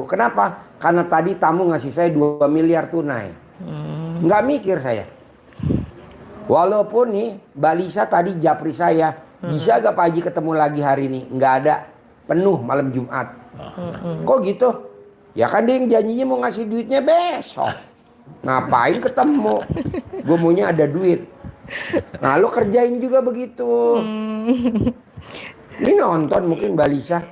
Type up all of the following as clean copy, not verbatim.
begitu. Kenapa? Karena tadi tamu ngasih saya 2 miliar tunai. Nggak mikir saya. Walaupun nih Mbak Lisa tadi japri saya, bisa gak Pak Haji ketemu lagi hari ini? Nggak ada, penuh malam Jumat. Kok gitu? Ya kan dia yang janjinya mau ngasih duitnya besok. Ngapain ketemu? Gue maunya ada duit. Nah lo kerjain juga begitu. Ini nonton mungkin Mbak Lisa.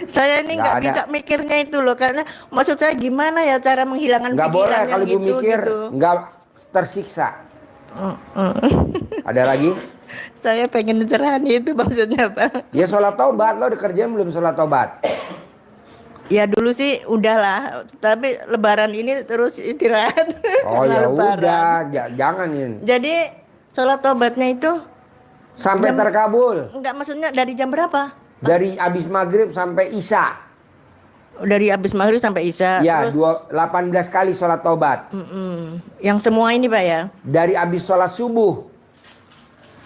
Saya ini nggak bisa mikirnya itu loh, karena maksud saya gimana ya cara menghilangkan nggak boleh pikiran kalau yang ibu mikir gitu. nggak tersiksa. Ada lagi? Saya pengen cerahan itu maksudnya Pak. Ya sholat taubat, lo udah kerjain belum sholat taubat? Ya dulu sih udahlah, tapi lebaran ini terus istirahat. Oh ya udah, jangan ini. Jadi sholat taubatnya itu sampai terkabul. Enggak, maksudnya dari jam berapa? Dari abis maghrib sampai isya. Dari abis maghrib sampai isya. Ya, 18 kali sholat taubat. Yang semua ini Pak ya? Dari abis sholat subuh.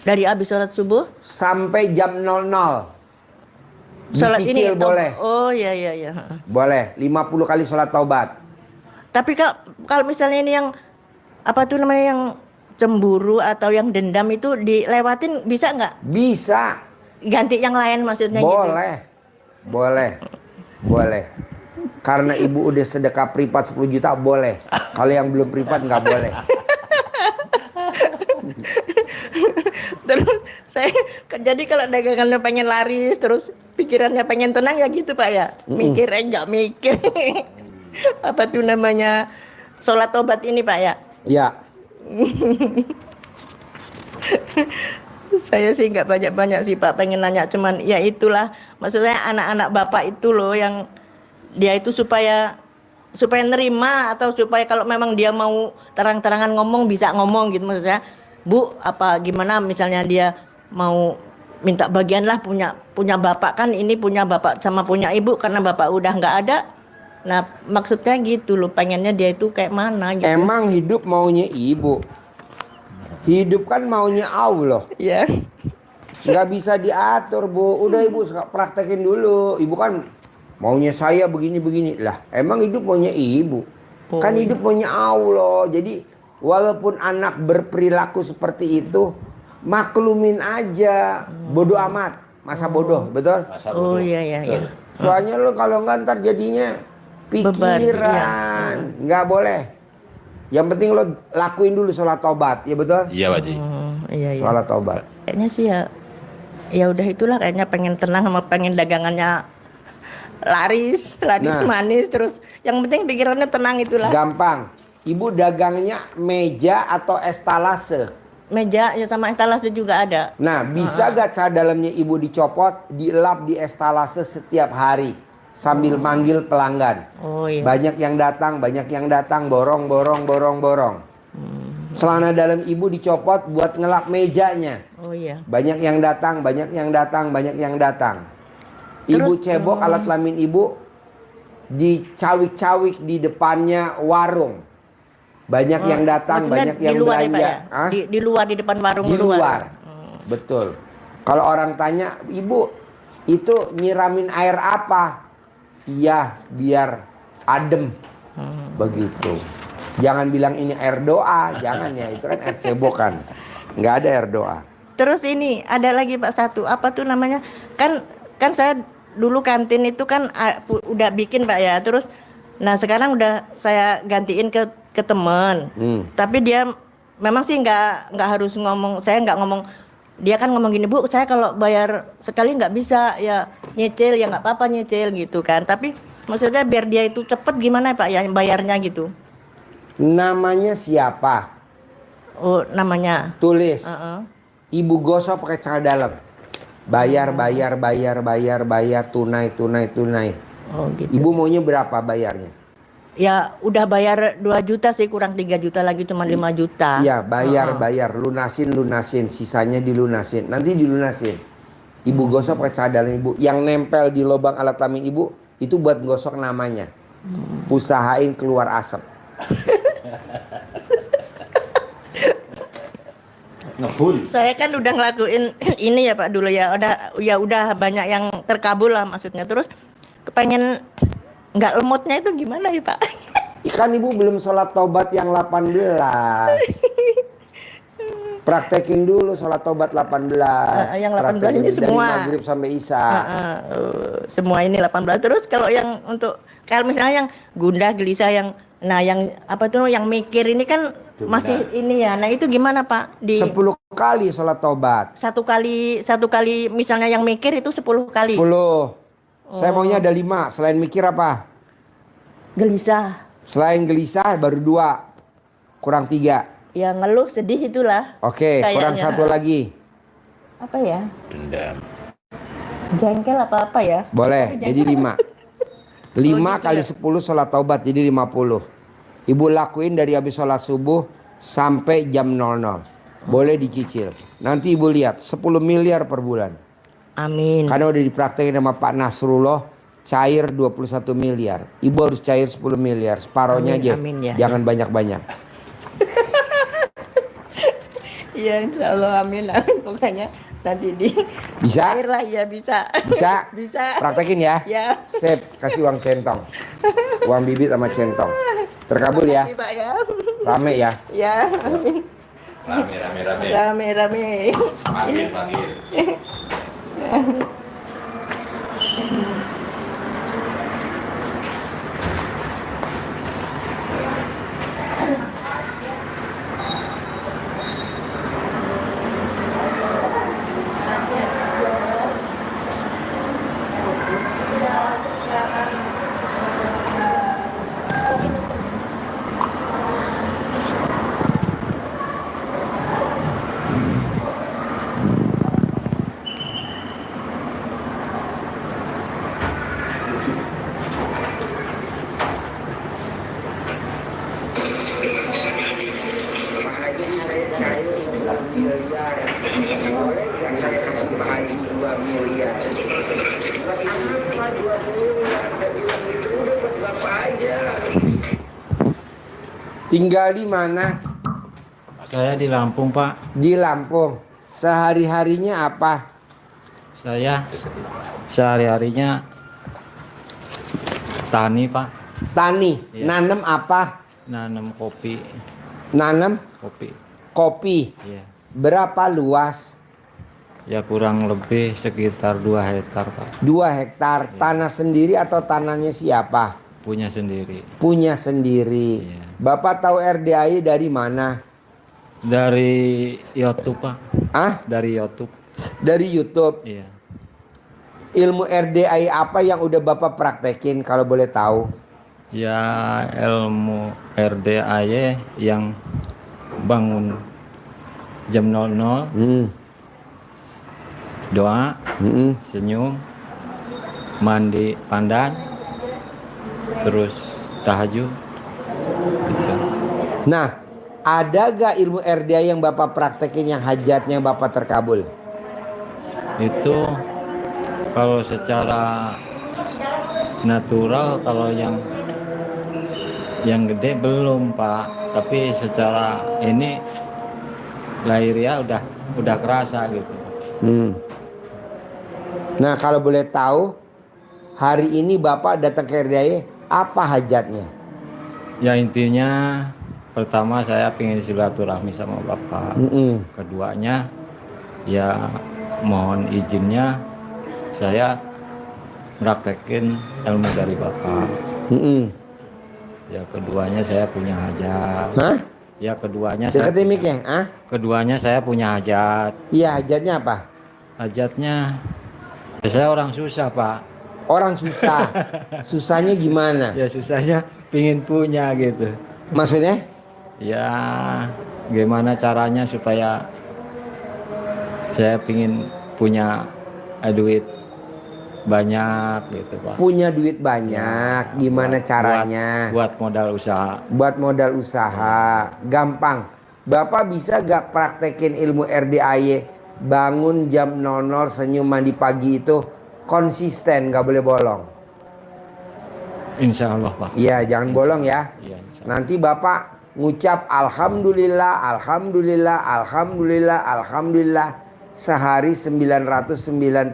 Dari abis sholat subuh? Sampai jam 00. Sholat ini boleh. Oh iya. Boleh, 50 kali sholat taubat. Tapi kalau misalnya ini yang apa tuh namanya, yang cemburu atau yang dendam itu dilewatin bisa nggak? Bisa. Ganti yang lain maksudnya? Boleh. Gitu. Boleh. Karena ibu udah sedekah privat 10 juta boleh. Kalau yang belum privat nggak boleh. Terus saya jadi kalau dagangannya pengen laris, terus pikirannya pengen tenang ya gitu Pak ya. Mikir nggak mikir. Apa tuh namanya sholat tobat ini Pak ya? Ya. Saya sih nggak banyak-banyak sih Pak, pengen nanya cuman ya itulah, maksudnya anak-anak Bapak itu loh yang dia itu supaya nerima, atau supaya kalau memang dia mau terang-terangan ngomong bisa ngomong gitu, maksudnya Bu apa gimana misalnya dia mau minta bagian lah, punya bapak kan, ini punya bapak sama punya ibu karena bapak udah nggak ada. Nah maksudnya gitu loh, pengennya dia itu kayak mana gitu. Emang hidup maunya ibu, hidup kan maunya Allah. Iya. Nggak bisa diatur Bu, udah ibu praktekin dulu. Ibu kan maunya saya begini-begini lah. Emang hidup maunya ibu, kan hidup maunya Allah. Jadi walaupun anak berperilaku seperti itu, maklumin aja. Bodoh amat, masa bodoh, betul? Masa bodoh. Oh iya. Soalnya lo kalau nggak ntar jadinya pikiran, nggak boleh. Yang penting lo lakuin dulu sholat taubat, ya betul? Iya Pak Haji. Iya. Sholat taubat. Kayaknya sih ya udah itulah, kayaknya pengen tenang sama pengen dagangannya laris manis, terus yang penting pikirannya tenang itulah. Gampang. Ibu dagangnya meja atau estalase? Meja ya, sama estalase juga ada. Nah, bisa gak cara dalamnya ibu dicopot, dielap di estalase setiap hari sambil manggil pelanggan. Oh iya. Banyak yang datang, borong. Celana dalam ibu dicopot buat ngelap mejanya. Oh iya. Banyak yang datang. Ibu cebok alat kelamin ibu dicawik-cawik di depannya warung. Banyak yang datang, banyak yang belanja. Di luar, di depan warung. Di luar. Betul. Kalau orang tanya, ibu itu nyiramin air apa? Iya, biar adem. Begitu. Jangan bilang ini air doa, jangan ya, itu kan air cebokan. Nggak ada air doa. Terus ini ada lagi Pak satu, apa tuh namanya? Kan saya dulu kantin itu kan udah bikin Pak ya. Terus nah sekarang udah saya gantiin ke teman. Tapi dia memang sih nggak harus ngomong, saya nggak ngomong. Dia kan ngomong gini, Bu, saya kalau bayar sekali nggak bisa, ya nyicil, ya nggak apa-apa nyicil gitu kan. Tapi maksudnya biar dia itu cepet gimana Pak ya bayarnya gitu. Namanya siapa? Oh namanya. Tulis. Ibu gosok pakai celana dalam. Bayar, tunai. Oh gitu. Ibu maunya berapa bayarnya? Ya udah bayar 2 juta sih, kurang 3 juta lagi, cuma 5 juta. Iya bayar, lunasin, sisanya dilunasin, nanti dilunasin. Ibu gosok pakai celana dalam ibu, yang nempel di lubang alat kelamin ibu itu buat gosok namanya. Usahain keluar asap. Ngebul. Saya kan udah ngelakuin ini ya Pak dulu ya, udah banyak yang terkabul lah maksudnya. Terus kepengen nggak lemotnya itu gimana ya Pak? Ikan ibu belum sholat tobat yang 18. Praktekin dulu sholat tobat 18. Yang 18 Praktekin ini semua. dari maghrib sampai isya. Semua ini 18. Terus kalau yang untuk kalau misalnya yang gundah gelisah yang yang apa tuh yang mikir ini kan masih ini ya. Nah itu gimana Pak? 10 kali sholat tobat. Satu kali misalnya yang mikir itu 10 kali. 10. Saya maunya ada 5. Selain mikir apa? Gelisah. Selain gelisah baru 2. Kurang 3. Ya ngeluh sedih itulah. Oke, kurang Kayaknya. 1 lagi. Apa ya? Dendam. Jengkel apa ya? Boleh, jadi 5. 5 gitu kali ya? 10 sholat taubat jadi 50. Ibu lakuin dari habis sholat subuh sampai jam 00. Boleh dicicil. Nanti ibu lihat 10 miliar per bulan. Amin. Karena udah dipraktekin sama Pak Nasrullah, cair 21 miliar. Ibu harus cair 10 miliar. Separohnya Amin, aja. amin ya. Jangan banyak-banyak. Iya insya Allah amin, amin. Pokoknya nanti di Bisa? cair lah ya bisa. Bisa? Bisa. Praktekin ya. Ya. Sip, kasih uang centong. Uang bibit sama centong. Terkabul ya. Terima kasih, Pak ya. Rame ya. Ya. Amin. Rame. Rame. Panggil. Pak Haji saya cair 9 miliar. Boleh nggak saya kasih Pak Haji 2 miliar? Kenapa 2 miliar? Saya bilang itu udah buat Bapak aja. Tinggal di mana? Saya di Lampung, Pak. Di Lampung. Sehari-harinya apa? Saya sehari-harinya tani, Pak. Tani. Iya. Nanem apa? Nanam kopi. Nanem Kopi. kopi. Iya. Berapa luas? Ya kurang lebih sekitar 2 hektar, Pak. 2 hektar. Tanah sendiri atau tanahnya siapa? Punya sendiri. Punya sendiri. Iya. Bapak tahu RDAI dari mana? Dari YouTube, Pak. Ah? Dari YouTube. Dari YouTube. Iya. Ilmu RDAI apa yang udah Bapak praktekin kalau boleh tahu? Ya ilmu RDAY yang bangun jam 00, doa, senyum, mandi pandan, terus tahajud. Gitu. Nah, ada gak ilmu RDAI yang Bapak praktekin yang hajatnya Bapak terkabul? Itu kalau secara natural, kalau yang gede belum, Pak, tapi secara ini lahiriah udah kerasa gitu. Nah, kalau boleh tahu hari ini Bapak datang ke RDAI apa hajatnya? Ya intinya pertama saya pengen silaturahmi sama Bapak. Keduanya ya mohon izinnya saya praktekin ilmu dari Bapak. Ya keduanya saya punya hajat. Hah? Ya keduanya Deketin mic-nya, ah? keduanya saya punya hajat. Iya, hajatnya apa? Hajatnya ya saya orang susah, Pak. Orang susah. Susahnya gimana? Ya susahnya pingin punya gitu. Maksudnya? Ya gimana caranya supaya saya pingin punya duit banyak gitu, Pak. Punya duit banyak, gimana caranya? Buat modal usaha. Buat modal usaha, gampang. Bapak bisa gak praktekin ilmu RDAY, bangun jam 00, senyum mandi pagi itu konsisten, gak boleh bolong. Insya Allah, Pak. Iya, jangan bolong ya. Iya, insya Allah. Nanti Bapak ngucap Alhamdulillah, Alhamdulillah, Alhamdulillah, Alhamdulillah sehari 999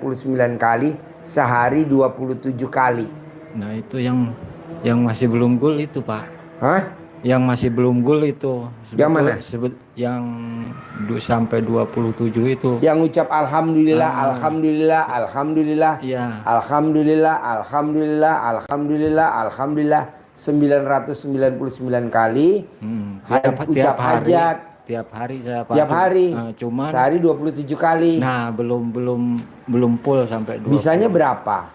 kali, sehari 27 kali. Nah itu yang Yang masih belum gol itu Pak. Hah? Yang masih belum gol itu. Yang mana? Yang sampai 27 itu. Yang ucap alhamdulillah, alhamdulillah, alhamdulillah, Iya. alhamdulillah, alhamdulillah, alhamdulillah, alhamdulillah 999 kali. Ucap hajat. Tiap hari saya Pak. Tiap hari. Cuman sehari 27 kali. nah belum full sampai 20. Bisanya berapa?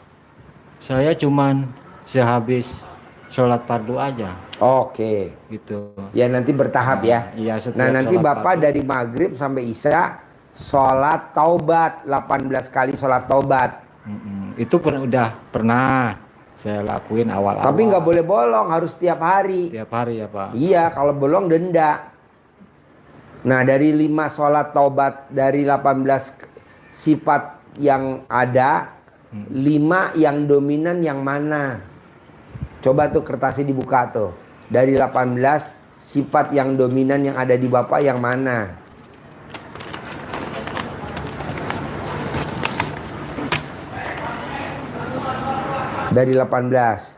Saya cuman sehabis sholat fardu aja Oke. gitu. Ya nanti bertahap ya. Iya, setiap Nah nanti sholat Bapak fardu. dari maghrib sampai isya sholat taubat 18 kali sholat taubat. Itu udah pernah saya lakuin awal-awal. Tapi nggak boleh bolong, harus tiap hari. Tiap hari ya Pak. Iya, kalau bolong denda. Nah dari 5 sholat taubat dari 18 sifat yang ada, 5 yang dominan yang mana? Coba tuh kertasnya dibuka tuh. Dari 18 sifat yang dominan yang ada di Bapak yang mana? Dari 18.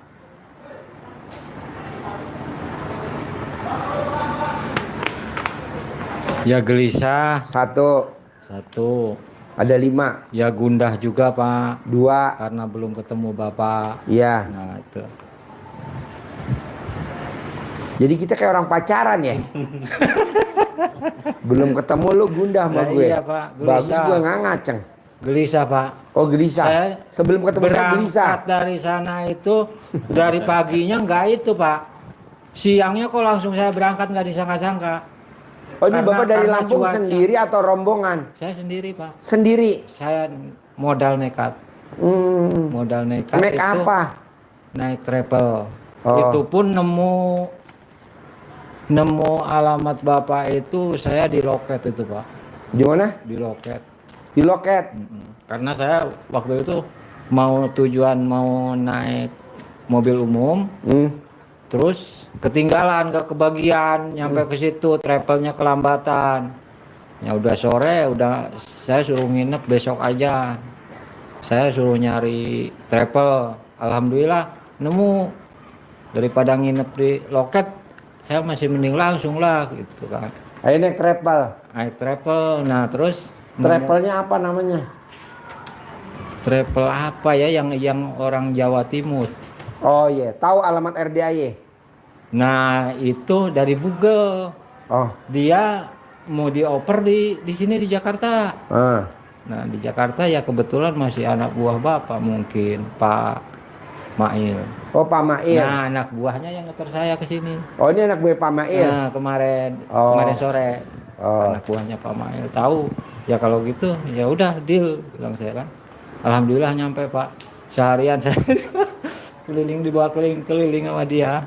Ya gelisah Satu. Ada 5. Ya gundah juga Pak. 2. Karena belum ketemu Bapak. Ya. Nah itu. Jadi kita kayak orang pacaran ya. Belum ketemu lu gundah sama Lah gue. iya, Pak. Bagus Gelisah. gue nggak ngaceng. Gelisah Pak. Oh gelisah. Saya Sebelum ketemu saya gelisah. Berangkat dari sana itu dari paginya nggak itu Pak. Siangnya kok langsung saya berangkat nggak disangka-sangka. Oh ini Bapak dari karena Lampung cuaca. sendiri atau rombongan? Saya sendiri Pak. Sendiri. Saya modal nekat. Modal nekat Naik itu apa? naik travel. Oh. Itu pun nemu alamat Bapak itu saya di loket itu Pak. Gimana? Di loket. Di loket. Karena saya waktu itu tujuan mau naik mobil umum, terus ketinggalan kebagian nyampe ke situ, travelnya kelambatan. Ya udah sore, udah saya suruh nginep besok aja. Saya suruh nyari travel. Alhamdulillah nemu. Daripada nginep di loket, saya masih mending langsung lah gitu kan. Ayo naik travel. Naik travel. Nah, terus Travelnya apa namanya? travel apa ya yang orang Jawa Timur. Oh iya, tahu alamat RDAY? Nah, itu dari Google. Oh. Dia mau dioper di sini di Jakarta. Nah, di Jakarta ya kebetulan masih anak buah Bapak mungkin, Pak Mail. Oh Pak Mail. Nah, anak buahnya yang ngeter saya ke sini. Oh ini anak gue Pak Mail. Nah, kemarin sore. Anak buahnya Pak Mail tahu. Ya kalau gitu ya udah deal bilang saya kan. Alhamdulillah nyampe Pak. Seharian saya keliling dibawa keliling sama dia.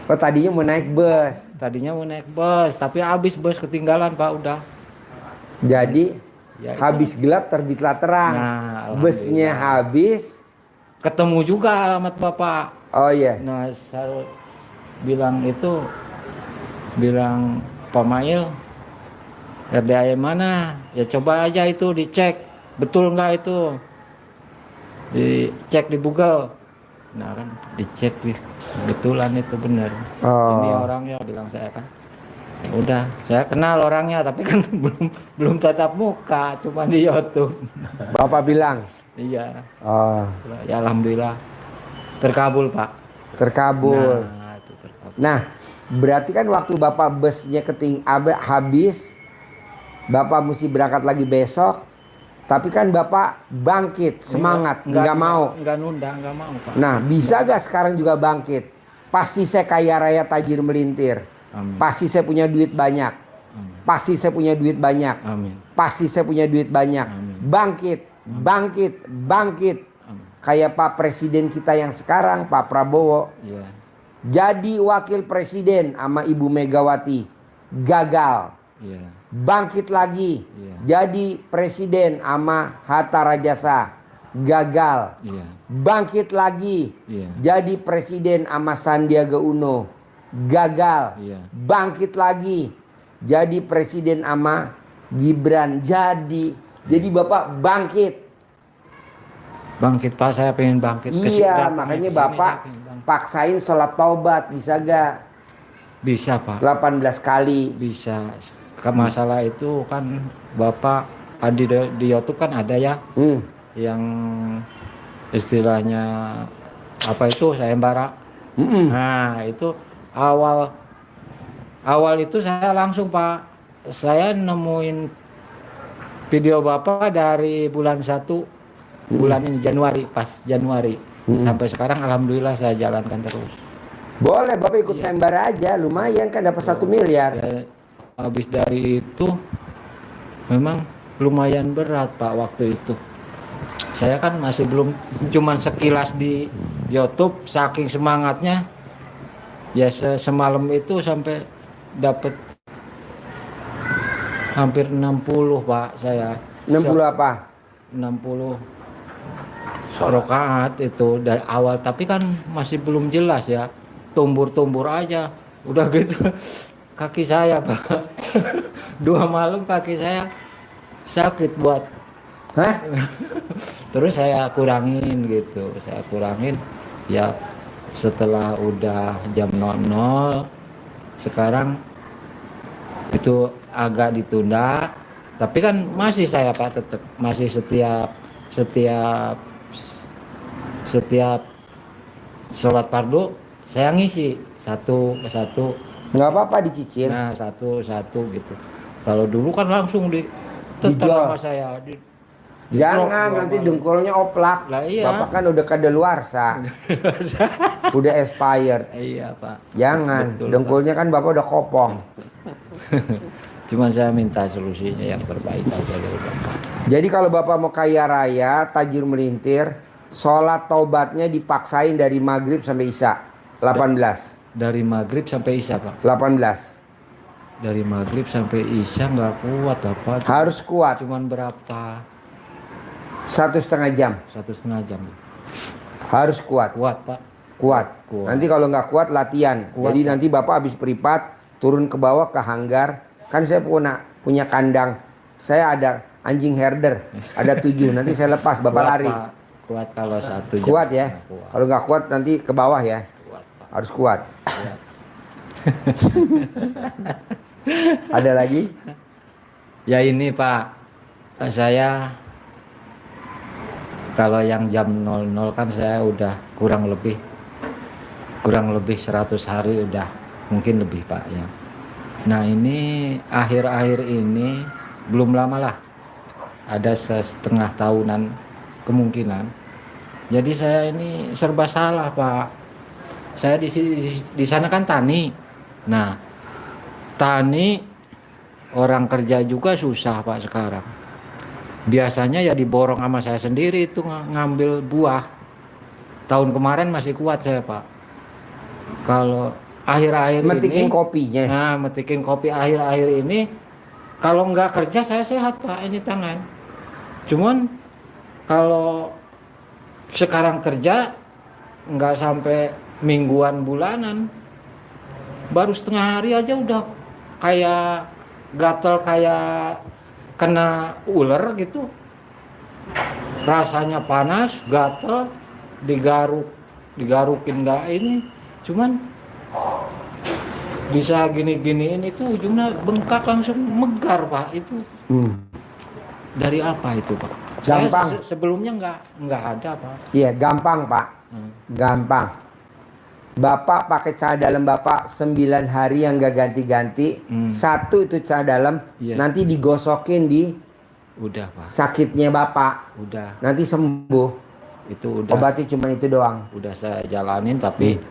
Oh tadinya mau naik bus. Tadinya mau naik bus, tapi habis bus ketinggalan Pak udah. Jadi Ya, itu. habis gelap terbitlah terang. Nah, busnya habis. Ketemu juga alamat Bapak. Oh iya. Nah, saya bilang Pak Mail, RDAY mana? Ya coba aja itu dicek, betul nggak itu? Dicek di Google. Nah kan, dicek kebetulan itu benar. Oh. Ini orangnya bilang saya kan. Udah, saya kenal orangnya, tapi kan belum tatap muka, cuma di YouTube. Bapak bilang. Iya. Oh. Ya alhamdulillah terkabul Pak. Terkabul. Nah, itu terkabul. Nah, berarti kan waktu Bapak busnya habis, Bapak mesti berangkat lagi besok. Tapi kan Bapak bangkit, semangat, nggak mau. Nggak nunda, nggak mau Pak. Nah, bisa gak sekarang juga bangkit? Pasti saya kaya raya tajir melintir. Amin. Pasti saya punya duit banyak. Pasti saya punya duit banyak. Amin. Pasti saya punya duit banyak. Amin. Bangkit, bangkit, bangkit. Kayak Pak Presiden kita yang sekarang, Pak Prabowo. Iya. Jadi wakil presiden sama Ibu Megawati. Gagal. Iya. Bangkit lagi. Iya. Jadi presiden sama Hatta Rajasa. Gagal. Iya. Bangkit lagi. Iya. Jadi presiden sama Sandiaga Uno. Gagal. Iya. Bangkit lagi. Jadi presiden sama Gibran. Jadi Bapak bangkit. Bangkit Pak, saya pengen bangkit. Iya, Datang makanya ke sini, Bapak saya pengen bangkit. paksain sholat taubat, bisa gak? Bisa Pak, 18 kali. bisa. Masalah itu kan Bapak di YouTube kan ada ya yang istilahnya apa itu sayembara. Nah itu awal itu saya langsung Pak, saya nemuin video Bapak dari bulan 1 bulan ini Januari, pas Januari sampai sekarang alhamdulillah saya jalankan terus. Boleh Bapak ikut sayembara aja, lumayan kan dapat 1 miliar. Ya, habis dari itu memang lumayan berat Pak waktu itu. Saya kan masih belum, cuman sekilas di YouTube, saking semangatnya ya semalam itu sampai dapat hampir 60 Pak saya. 60 apa? 60 rakaat itu dari awal, tapi kan masih belum jelas ya, tumbur-tumbur aja udah gitu. Kaki saya Pak 2 malam kaki saya sakit buat. Hah? Terus saya kurangin gitu, saya kurangin ya setelah udah jam 00 sekarang itu agak ditunda, tapi kan masih saya Pak tetap masih setiap sholat fardu saya ngisi satu ke satu. Nggak apa-apa dicicil. Nah satu gitu. Kalau dulu kan langsung Dijual. tetap sama saya. Jangan nanti dengkulnya oplak. Lah iya. Bapak kan udah kadaluarsa. Udah expired. Iya Pak. Jangan, Betul, dengkulnya kan Bapak udah kopong. Cuma saya minta solusinya yang terbaik aja dari Bapak. Jadi kalau Bapak mau kaya raya, tajir melintir, sholat taubatnya dipaksain dari maghrib sampai isya. 18. Dari maghrib sampai isya Pak. 18. Dari maghrib sampai isya nggak kuat Bapak. Harus kuat. Cuman berapa? 1,5 jam. 1,5 jam. Harus kuat. Kuat Pak. Kuat. Kuat. Nanti kalau nggak kuat latihan. Kuat, Jadi Pak. nanti Bapak habis peripat turun ke bawah ke hanggar. Kan saya punya kandang. Saya ada anjing herder. Ada 7. Nanti saya lepas Bapak Kuat, lari. Pak. Kuat kalau 1 jam. Kuat ya. Nah, kuat. Kalau nggak kuat nanti ke bawah ya. Kuat Pak. Harus kuat. Kuat. Ada lagi? Ya ini Pak, saya kalau yang jam 00 kan saya udah kurang lebih 100 hari udah mungkin lebih Pak ya. Nah ini akhir-akhir ini belum lama lah, ada setengah tahunan kemungkinan. Jadi saya ini serba salah Pak. Saya di sana kan tani. Nah tani orang kerja juga susah Pak sekarang. Biasanya ya diborong sama saya sendiri itu ngambil buah. Tahun kemarin masih kuat saya Pak. Kalau akhir-akhir ini Metikin kopinya. Nah metikin kopi akhir-akhir ini, kalau nggak kerja saya sehat Pak ini tangan. Cuman kalau sekarang kerja nggak sampai mingguan bulanan, baru setengah hari aja udah kayak gatel kayak kena ular gitu, rasanya panas, gatel, digarukin nggak ini, cuman bisa gini-giniin itu ujungnya bengkak langsung megar Pak itu. Dari apa itu Pak? Gampang. Saya sebelumnya nggak ada Pak. Iya gampang Pak. Gampang. Bapak pakai celana dalam Bapak 9 hari yang gak ganti-ganti. Satu itu celana dalam. Iya. Nanti digosokin di Udah Pak. sakitnya Bapak. Udah. Nanti sembuh. Itu udah. Obatnya cuma itu doang. Udah saya jalanin tapi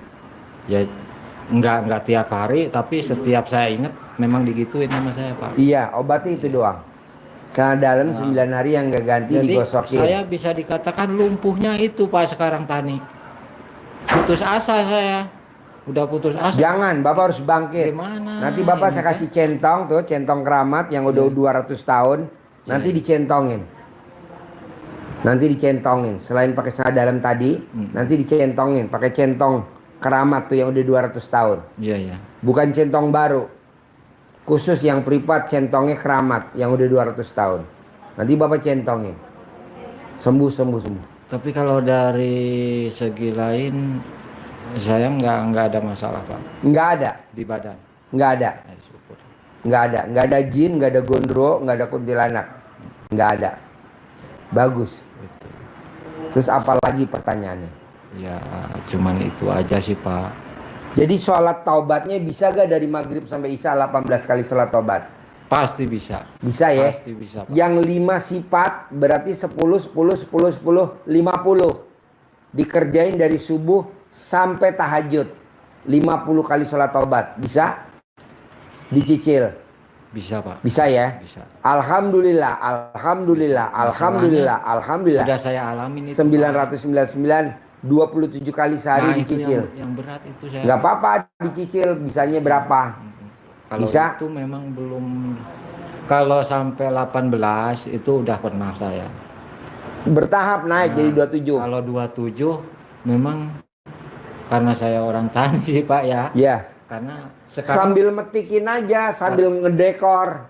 ya nggak tiap hari, tapi setiap saya ingat memang digituin sama saya Pak. Iya obatnya itu doang. Celana dalam 9 hari yang gak ganti Jadi digosokin. saya bisa dikatakan lumpuhnya itu Pak sekarang tani. Putus asa saya. Udah putus asa. Jangan, Bapak harus bangkit. Gimana? Nanti Bapak Ini saya kasih centong tuh, centong keramat yang udah 200 tahun. Nanti dicentongin. Nanti dicentongin. Selain pakai celana dalam tadi, nanti dicentongin. Pakai centong keramat tuh yang udah 200 tahun. Iya, iya. Bukan centong baru. Khusus yang privat centongnya keramat yang udah 200 tahun. Nanti Bapak centongin. Sembuh. Tapi kalau dari segi lain Saya nggak ada masalah Pak Nggak ada, di badan. nggak ada, Syukur. nggak ada jin, nggak ada gondro, nggak ada kuntilanak, nggak ada. Bagus. Gitu. Terus apa lagi pertanyaannya? Ya cuman itu aja sih Pak. Jadi sholat taubatnya bisa gak dari maghrib sampai isya 18 kali sholat taubat? Pasti bisa. Bisa ya? Pasti bisa Pak. Yang 5 sifat berarti 10, 10, 10, 10, 50. Dikerjain dari subuh sampai tahajud. 50 kali sholat taubat. Bisa? Dicicil? Bisa Pak. Bisa ya? Bisa. Alhamdulillah, alhamdulillah, alhamdulillah, alhamdulillah. Udah saya alamin itu. 999, 27 kali sehari Nah, itu dicicil. yang berat itu saya. Nggak apa-apa dicicil, bisanya berapa? Kalau Bisa? itu memang belum. Kalau sampai 18 itu udah pernah saya. Bertahap naik jadi 27. Kalau 27 memang karena saya orang tani sih Pak ya. Ya. Karena sekarang Sambil metikin aja, sambil ngedekor,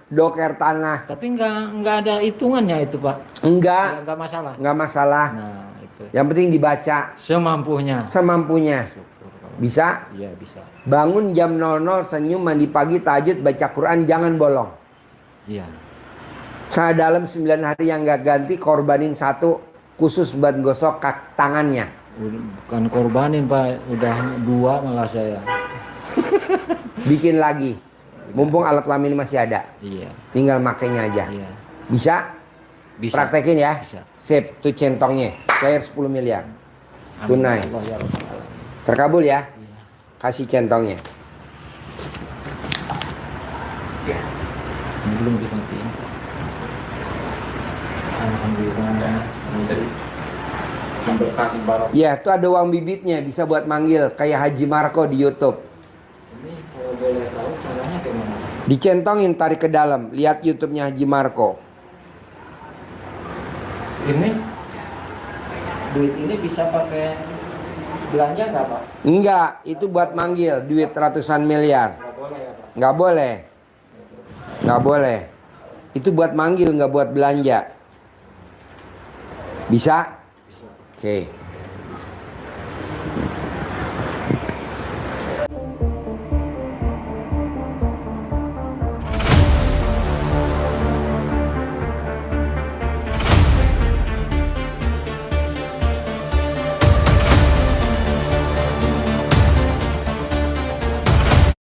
doker tanah. tapi nggak ada hitungannya itu Pak. Enggak, Nggak masalah. enggak masalah. Nah itu Yang penting dibaca semampunya. semampunya. Syukur kalau- Bisa? Iya bisa. Bangun jam 00, senyum, mandi pagi, tahajud, baca Quran, jangan bolong. Iya. Saya dalam 9 hari yang nggak ganti, korbanin satu khusus buat gosok tangannya. Bukan korbanin Pak, udah 2 malah saya. Bikin lagi. Mumpung alat kelamin masih ada. Iya. Tinggal makainya aja. Iya. Bisa? Bisa. Praktekin ya. Bisa. Sip, tuh centongnya. Cair 10 miliar. Amin. Tunai. Allah ya Rabbal Alamin. Terkabul ya. Iya. Kasih centongnya. Ini belum dimatiin. Alhamdulillah. Berkah ibarat. Ya, tuh ada uang bibitnya. Bisa buat manggil. Kayak Haji Marco di YouTube. Ini kalau boleh tahu caranya kayak mana? Dicentongin, tarik ke dalam. Lihat YouTube-nya Haji Marco. Ini duit ini bisa pakai belanja nggak Pak? Enggak, itu buat manggil. Duit ratusan miliar. Nggak boleh ya Pak? Nggak boleh. Nggak boleh. Itu buat manggil, nggak buat belanja. Bisa? Oke.